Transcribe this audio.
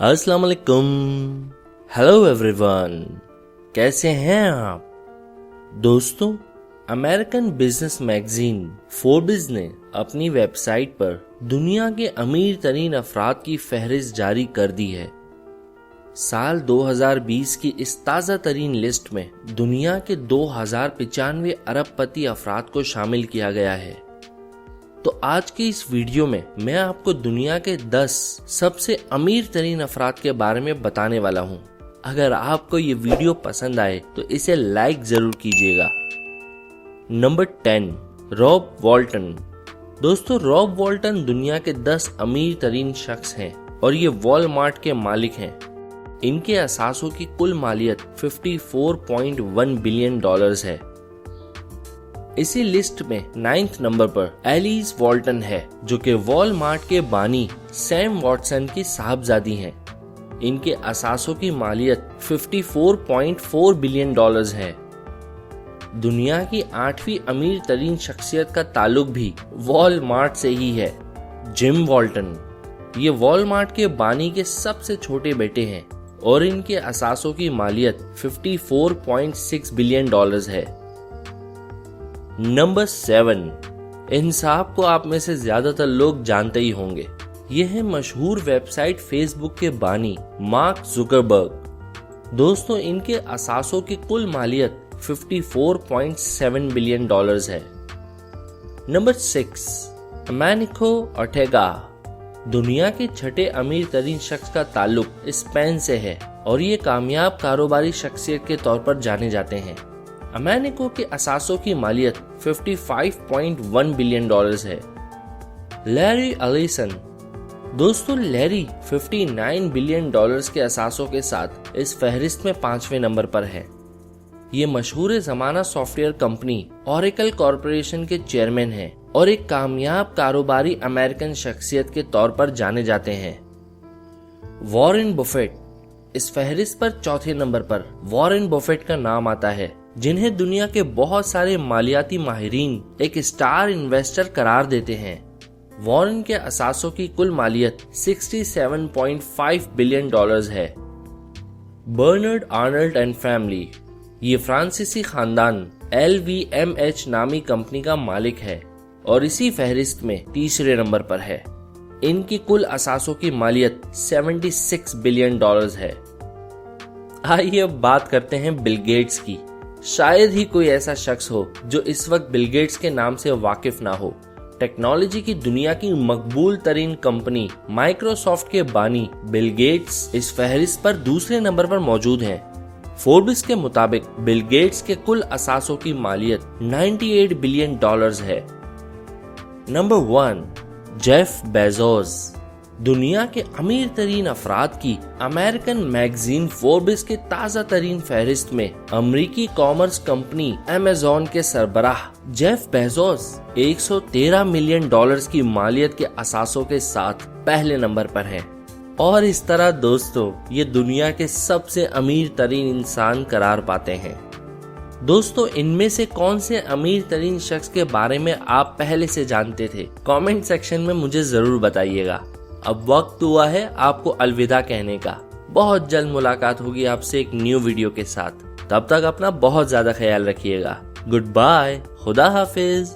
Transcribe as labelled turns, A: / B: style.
A: अस्सलाम वालेकुम। Hello everyone, कैसे हैं आप दोस्तों। अमेरिकन बिजनेस मैगजीन फोर्ब्स ने अपनी वेबसाइट पर दुनिया के अमीर तरीन अफराद की फहरिस्त जारी कर दी है। साल 2020 की इस ताज़ा तरीन लिस्ट में दुनिया के 2095 अरबपति अफराद को शामिल किया गया है। तो आज की इस वीडियो में मैं आपको दुनिया के 10 सबसे अमीर तरीन अफराद के बारे में बताने वाला हूँ। अगर आपको ये वीडियो पसंद आए तो इसे लाइक जरूर कीजिएगा। Number 10, Rob Walton. दोस्तों, रॉब वॉल्टन दुनिया के 10 अमीर तरीन शख्स हैं और ये वॉलमार्ट के मालिक हैं। इनके असासों की कुल मालियत $54.1 बिलियन है। इसी लिस्ट में 9th नंबर पर एलिस वॉल्टन है, जो कि वॉलमार्ट के बानी सैम वॉटसन की साहबजादी हैं। इनके असासों की मालियत $54.4 बिलियन है। दुनिया की 8वीं अमीर तरीन शख्सियत का ताल्लुक भी वॉलमार्ट से ही है, जिम वॉल्टन। ये वॉलमार्ट के बानी के सबसे छोटे बेटे हैं और इनके असासों की मालियत $54.6 बिलियन है। नंबर 7, इन साहब को आप में से ज्यादातर लोग जानते ही होंगे। ये है मशहूर वेबसाइट फेसबुक के बानी मार्क जुकरबर्ग। दोस्तों, इनके असासों की कुल मालियत $54.7 बिलियन है। Number 6, Amancio Ortega. दुनिया के छठे अमीर तरीन शख्स का ताल्लुक स्पेन से है और ये कामयाब कारोबारी शख्सियत के तौर पर जाने जाते हैं। अमानिको के असासों की मालियत $55.1 बिलियन है। Larry Ellison. दोस्तों, लैरी $59 बिलियन के असासों के साथ इस फहरिस्त में 5वें नंबर पर है। ये मशहूर ज़माना सॉफ्टवेयर कंपनी ओरेकल कॉरपोरेशन के चेयरमैन हैं और एक कामयाब कारोबारी अमेरिकन शख्सियत के तौर पर जाने जाते हैं। Warren Buffett. इस फहरिस्त पर 4थे नंबर पर वॉरेन बफेट का नाम आता है, जिन्हें दुनिया के बहुत सारे मालियाती माहिरीन एक स्टार इन्वेस्टर करार देते हैं। वॉरेन के असासों की कुल मालियत $67.5 बिलियन है। Bernard Arnault and family. ये फ्रांसीसी खानदान LVMH नामी कंपनी का मालिक है और इसी फहरिस्त में 3रे नंबर पर है। इनकी कुल असासों की मालियत $76 बिलियन है। आइए अब बात करते हैं बिल गेट्स की। शायद ही कोई ऐसा शख्स हो जो इस वक्त बिल गेट्स के नाम से वाकिफ ना हो। टेक्नोलॉजी की दुनिया की मकबूल तरीन कंपनी माइक्रोसॉफ्ट के बानी बिल गेट्स इस फहरिस्त पर 2रे नंबर पर मौजूद हैं। फोर्ब्स के मुताबिक बिल गेट्स के कुल असासों की मालियत $98 बिलियन है। Number 1, Jeff Bezos. दुनिया के अमीर तरीन अफराद की अमेरिकन मैगजीन फोर्ब्स के ताज़ा तरीन फहरिस्त में अमरीकी कॉमर्स कंपनी अमेज़न के सरबराह जेफ बेजोस $113 मिलियन की मालियत के असासों के साथ पहले नंबर पर हैं। और इस तरह दोस्तों, ये दुनिया के सबसे अमीर तरीन इंसान करार पाते हैं। दोस्तों, इनमें से कौन से अमीर तरीन शख्स के बारे में आप पहले से जानते थे? कमेंट सेक्शन में मुझे जरूर बताइएगा। अब वक्त हुआ है आपको अलविदा कहने का। बहुत जल्द मुलाकात होगी आपसे एक न्यू वीडियो के साथ। तब तक अपना बहुत ज्यादा ख्याल रखिएगा। गुड बाय, खुदा हाफिज।